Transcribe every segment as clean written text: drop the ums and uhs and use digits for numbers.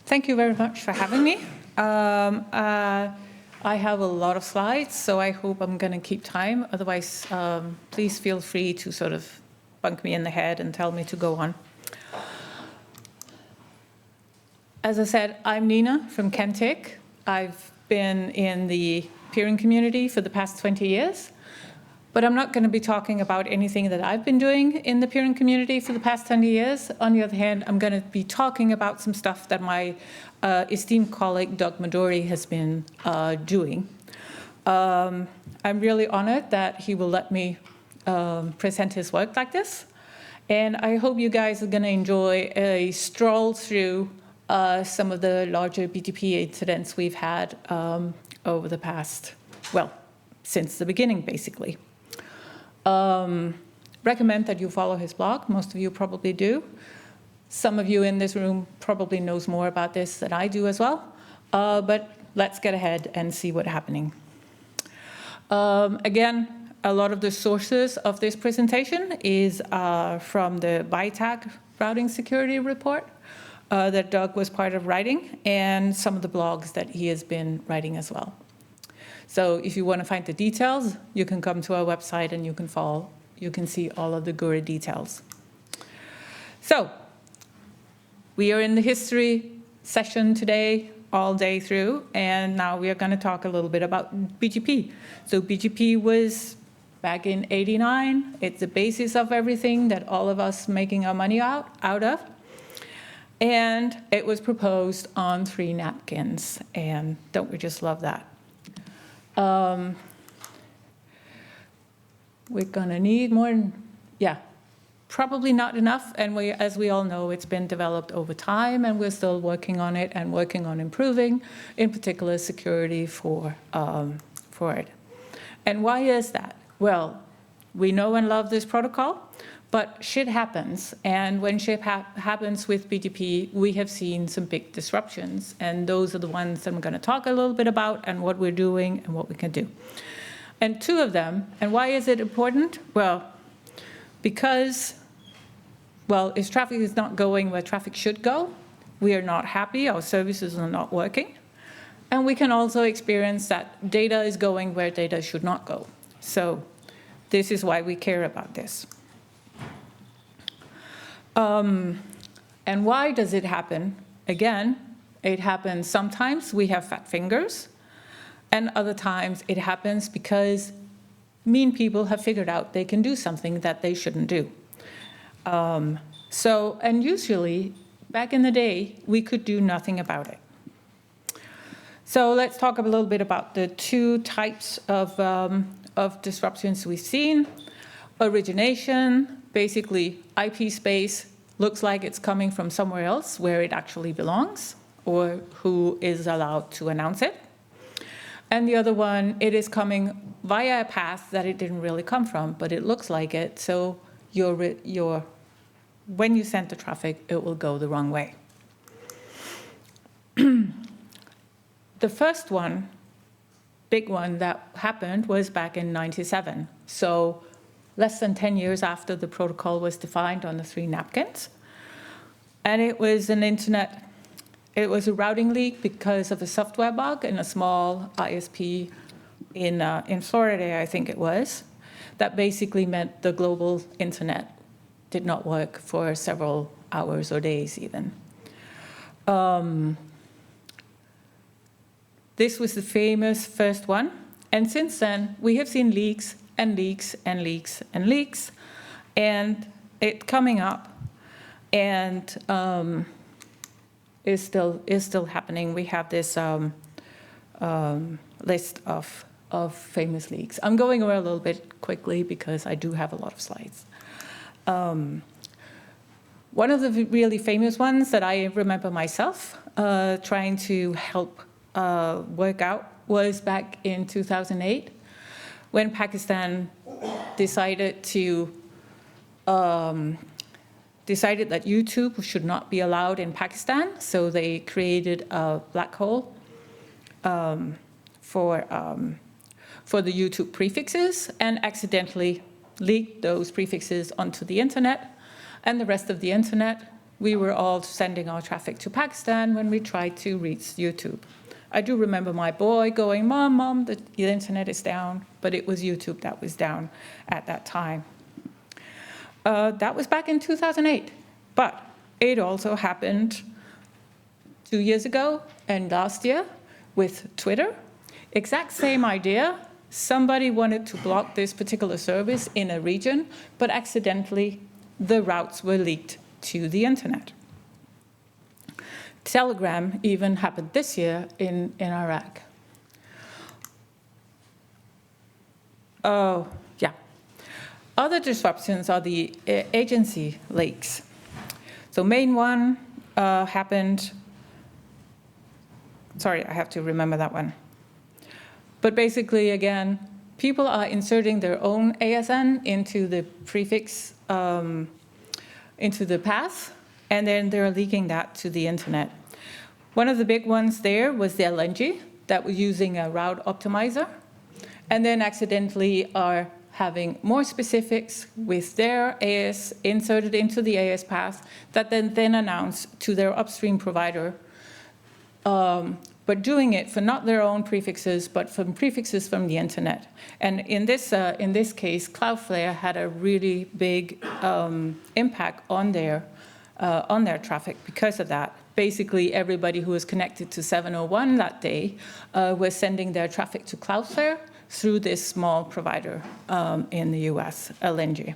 Thank you very much for having me. I have a lot of slides, so I hope I'm going to keep time. Otherwise, please feel free to sort of bunk me in the head and tell me to go on. As I said, I'm Nina from Kentik. I've been in the peering community for the past 20 years. But I'm not going to be talking about anything that I've been doing in the peering community for the past 20 years. On the other hand, I'm going to be talking about some stuff that my esteemed colleague, Doug Midori, has been doing. I'm really honored that he will let me present his work like this. And I hope you guys are going to enjoy a stroll through some of the larger BGP incidents we've had over the past, well, since the beginning, basically. Recommend that you follow his blog. Most of you probably do. Some of you in this room probably knows more about this than I do as well. But let's get ahead and see what's happening. Again, a lot of the sources of this presentation is from the BITAG routing security report that Doug was part of writing, and some of the blogs that he has been writing as well. So if you want to find the details, you can come to our website and you can see all of the gory details. So we are in the history session today, all day through, and now we are going to talk a little bit about BGP. So BGP was back in '89. It's the basis of everything that all of us making our money out of. And it was proposed on 3 napkins. And don't we just love that? We're going to need more, probably not enough. And as we all know, it's been developed over time, and we're still working on it and working on improving, in particular, security for it. And why is that? Well, we know and love this protocol, but shit happens. And when shit happens with BGP, we have seen some big disruptions. And those are the ones that I'm going to talk a little bit about and what we're doing and what we can do. And 2 of them, and why is it important? Well, because, if traffic is not going where traffic should go, we are not happy, our services are not working. And we can also experience that data is going where data should not go. So this is why we care about this. And why does it happen? Again, it happens sometimes we have fat fingers, and other times it happens because mean people have figured out they can do something that they shouldn't do. And usually, back in the day, we could do nothing about it. So let's talk a little bit about the 2 types of disruptions we've seen. Origination, basically IP space looks like it's coming from somewhere else where it actually belongs, or who is allowed to announce it. And the other one, it is coming via a path that it didn't really come from, but it looks like it, so when you send the traffic, it will go the wrong way. The first one, big one that happened was back in '97. So less than 10 years after the protocol was defined on the 3 napkins. And it was it was a routing leak because of a software bug in a small ISP in Florida, I think it was, that basically meant the global internet did not work for several hours or days even. This was the famous first one. And since then, we have seen leaks and leaks and leaks and leaks, and it coming up and is still happening. We have this list of famous leaks. I'm going over a little bit quickly because I do have a lot of slides. One of the really famous ones that I remember myself trying to help work out was back in 2008, when Pakistan decided that YouTube should not be allowed in Pakistan, so they created a black hole for the YouTube prefixes and accidentally leaked those prefixes onto the internet, and the rest of the internet we were all sending our traffic to Pakistan when we tried to reach YouTube. I do remember my boy going, Mom, the internet is down, but it was YouTube that was down at that time. That was back in 2008, but it also happened 2 years ago and last year with Twitter. Exact same idea. Somebody wanted to block this particular service in a region, but accidentally the routes were leaked to the internet. Telegram even happened this year in Iraq. Oh, yeah. Other disruptions are the agency leaks. So main one happened, sorry, I have to remember that one. But basically, again, people are inserting their own ASN into the prefix, into the path, and then they're leaking that to the internet. One of the big ones there was the LNG that was using a route optimizer, and then accidentally are having more specifics with their AS inserted into the AS path that then announce to their upstream provider, but doing it for not their own prefixes, but from prefixes from the internet. And in this case, Cloudflare had a really big impact on their traffic because of that. Basically, everybody who was connected to 701 that day was sending their traffic to Cloudflare through this small provider in the US, LNG.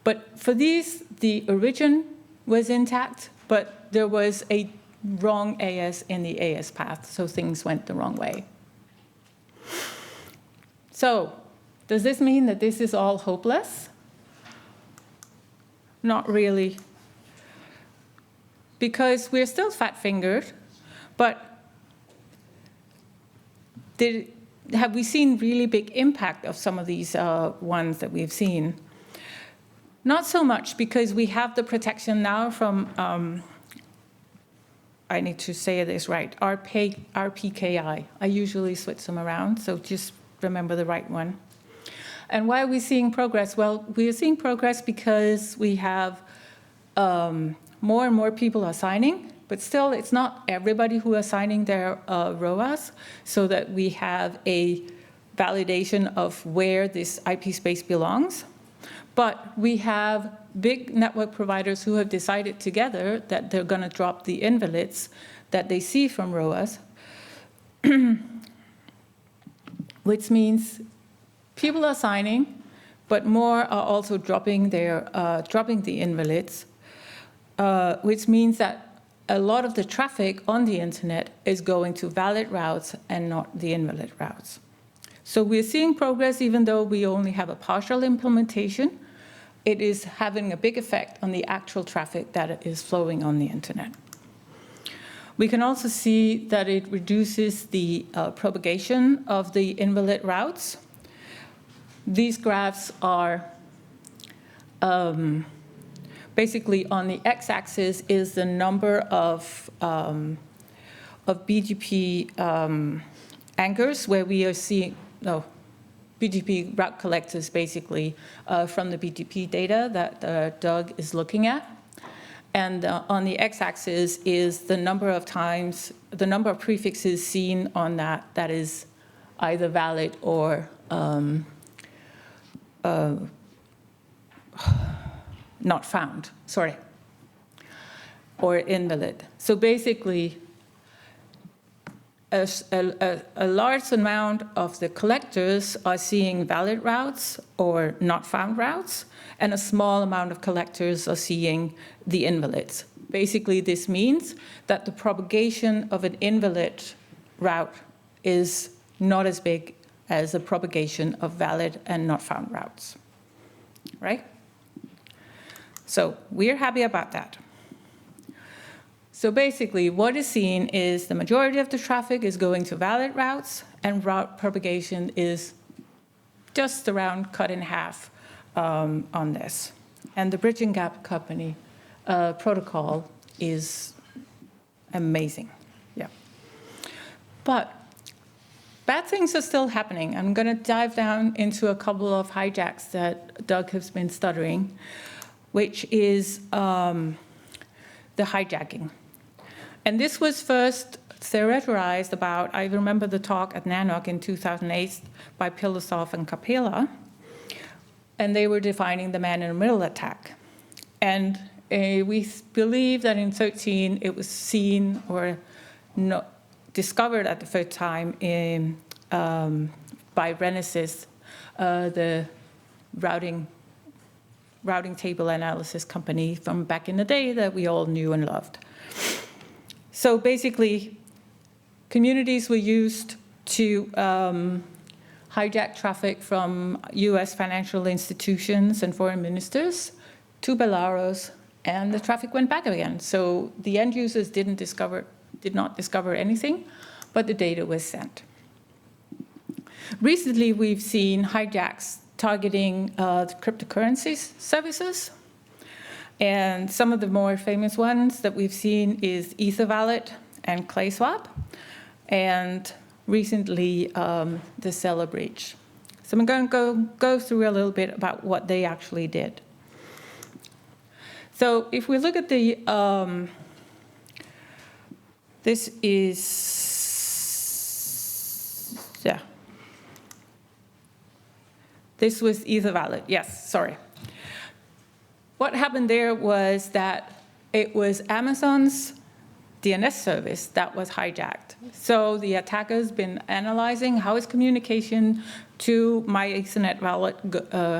But for these, the origin was intact, but there was a wrong AS in the AS path, so things went the wrong way. So, does this mean that this is all hopeless? Not really. Because we're still fat-fingered, but have we seen really big impact of some of these ones that we've seen? Not so much, because we have the protection now from, I need to say this right, RPKI. I usually switch them around, so just remember the right one. And why are we seeing progress? Well, we are seeing progress because we have more and more people are signing, but still it's not everybody who are signing their ROAS, so that we have a validation of where this IP space belongs. But we have big network providers who have decided together that they're going to drop the invalids that they see from ROAS, which means people are signing, but more are also dropping the invalids, which means that a lot of the traffic on the internet is going to valid routes and not the invalid routes. So we're seeing progress, even though we only have a partial implementation. It is having a big effect on the actual traffic that is flowing on the internet. We can also see that it reduces the propagation of the invalid routes. These graphs are basically on the x-axis is the number of BGP anchors where we are seeing, BGP route collectors basically from the BGP data that Doug is looking at. And on the x-axis is the number of times, the number of prefixes seen on that is either valid or not found, sorry, or invalid. So basically, a large amount of the collectors are seeing valid routes or not found routes, and a small amount of collectors are seeing the invalids. Basically, this means that the propagation of an invalid route is not as big as the propagation of valid and not found routes, right? So we're happy about that. So basically, what is seen is the majority of the traffic is going to valid routes, and route propagation is just around cut in half on this. And the bridging gap company protocol is amazing, yeah. But bad things are still happening. I'm going to dive down into a couple of hijacks that Doug has been studying. which is the hijacking. And this was first theorized about, I remember the talk at NANOC in 2008 by Pilosov and Capella, and they were defining the man-in-the-middle attack. And we believe that in 2013 it was seen or discovered at the first time by Renesys, the routing table analysis company from back in the day that we all knew and loved. So basically, communities were used to hijack traffic from US financial institutions and foreign ministers to Belarus, and the traffic went back again. So the end users did not discover anything, but the data was sent. Recently, we've seen hijacks targeting cryptocurrency services. And some of the more famous ones that we've seen is EtherWallet and ClaySwap, and recently the Stellar breach. So I'm going to go through a little bit about what they actually did. So if we look at the, this was EtherWallet, yes, sorry. What happened there was that it was Amazon's DNS service that was hijacked. So the attacker's been analyzing how is communication to my Ethernet wallet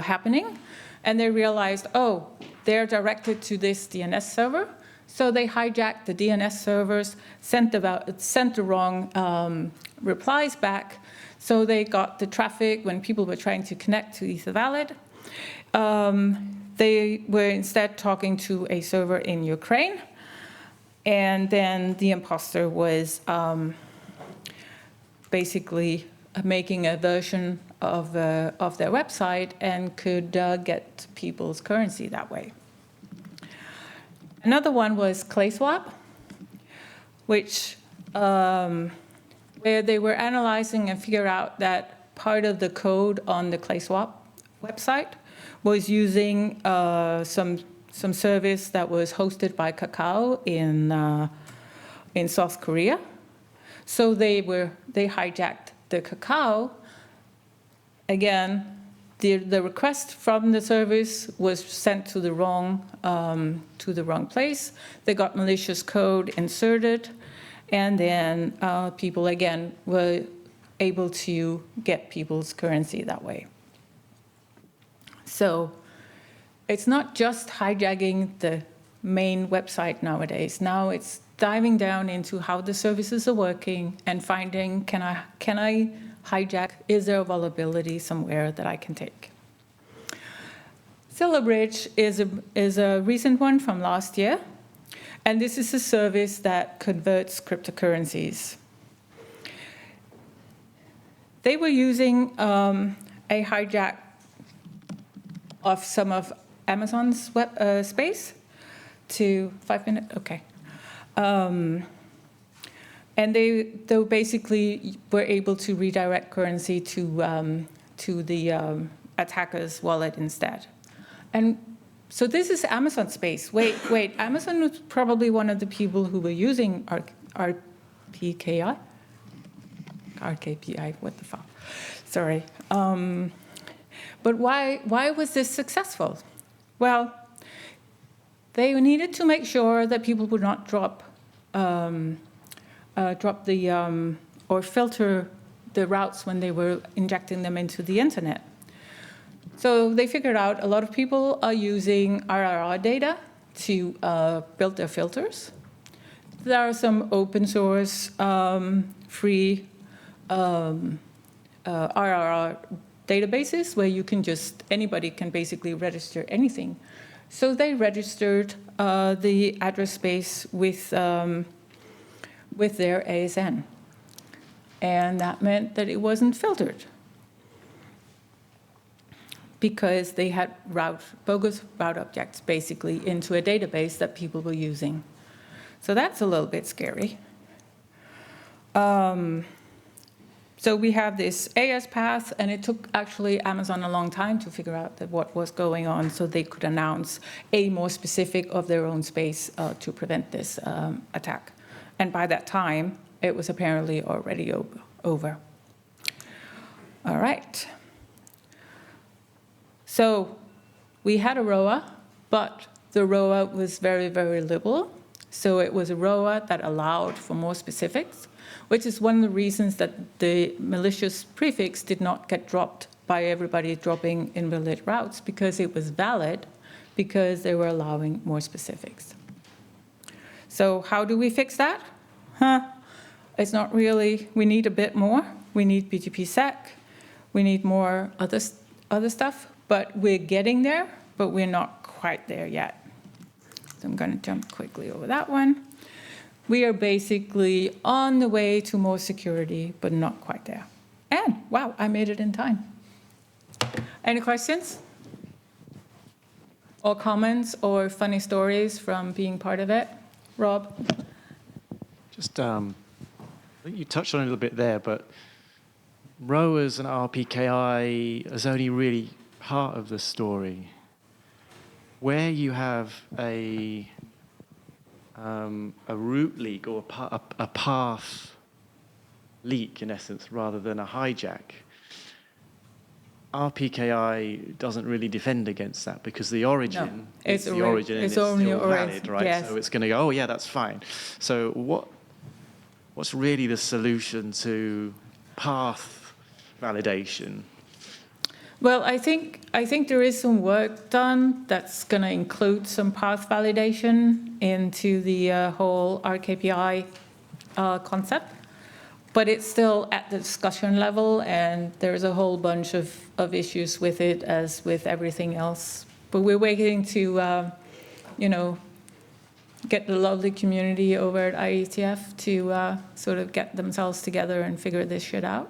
happening, and they realized, oh, they're directed to this DNS server. So they hijacked the DNS servers, sent the wrong replies back. So they got the traffic when people were trying to connect to EtherWallet. They were instead talking to a server in Ukraine. And then the imposter was basically making a version of their website and could get people's currency that way. Another one was ClaySwap, which where they were analyzing and figured out that part of the code on the ClaySwap website was using some service that was hosted by Kakao in South Korea. So they hijacked the Kakao. Again, the request from the service was sent to the wrong place. They got malicious code inserted, and then people again were able to get people's currency that way. So it's not just hijacking the main website nowadays. Now it's diving down into how the services are working and finding, can I hijack? Is there a vulnerability somewhere that I can take? Stellar Bridge is a recent one from last year. And this is a service that converts cryptocurrencies. They were using a hijack of some of Amazon's web space to 5 minutes, okay. And they basically were able to redirect currency to the attacker's wallet instead. And so this is Amazon space. Wait, Amazon was probably one of the people who were using RKPI, what the fuck, sorry. But why was this successful? Well, they needed to make sure that people would not drop the or filter the routes when they were injecting them into the internet. So they figured out a lot of people are using RRR data to build their filters. There are some open source, free RRR databases where you can anybody can basically register anything. So they registered the address space with their ASN. And that meant that it wasn't filtered, because they had bogus route objects basically into a database that people were using. So that's a little bit scary. So we have this AS path, and it took actually Amazon a long time to figure out that what was going on so they could announce a more specific of their own space to prevent this attack. And by that time, it was apparently already over. All right. So we had a ROA, but the ROA was very, very liberal. So it was a ROA that allowed for more specifics, which is one of the reasons that the malicious prefix did not get dropped by everybody dropping invalid routes, because it was valid, because they were allowing more specifics. So how do we fix that? It's not really, we need a bit more. We need BGP-SEC. We need more other stuff, but we're getting there, but we're not quite there yet. So I'm going to jump quickly over that one. We are basically on the way to more security, but not quite there. And wow, I made it in time. Any questions? Or comments or funny stories from being part of it? Rob? Just, I think you touched on it a little bit there, but ROAs and RPKI is only really part of the story. Where you have a route leak or a path leak, in essence, rather than a hijack, RPKI doesn't really defend against that because the origin is the origin and it's still valid, right? Yes. So it's going to go, oh yeah, that's fine. So what's really the solution to path validation? Well, I think there is some work done that's going to include some path validation into the whole RKPI concept, but it's still at the discussion level, and there's a whole bunch of issues with it, as with everything else. But we're waiting to, get the lovely community over at IETF to sort of get themselves together and figure this shit out.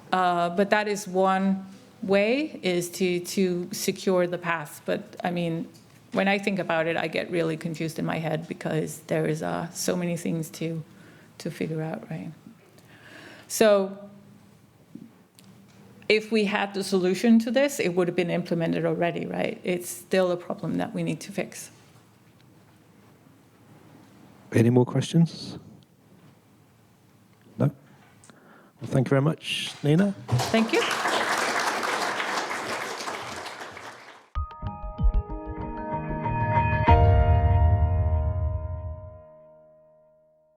But that is one way, is to secure the path. But I mean, when I think about it, I get really confused in my head because there is so many things to figure out, right? So if we had the solution to this, it would have been implemented already, right? It's still a problem that we need to fix. Any more questions? No? Well, thank you very much, Nina. Thank you.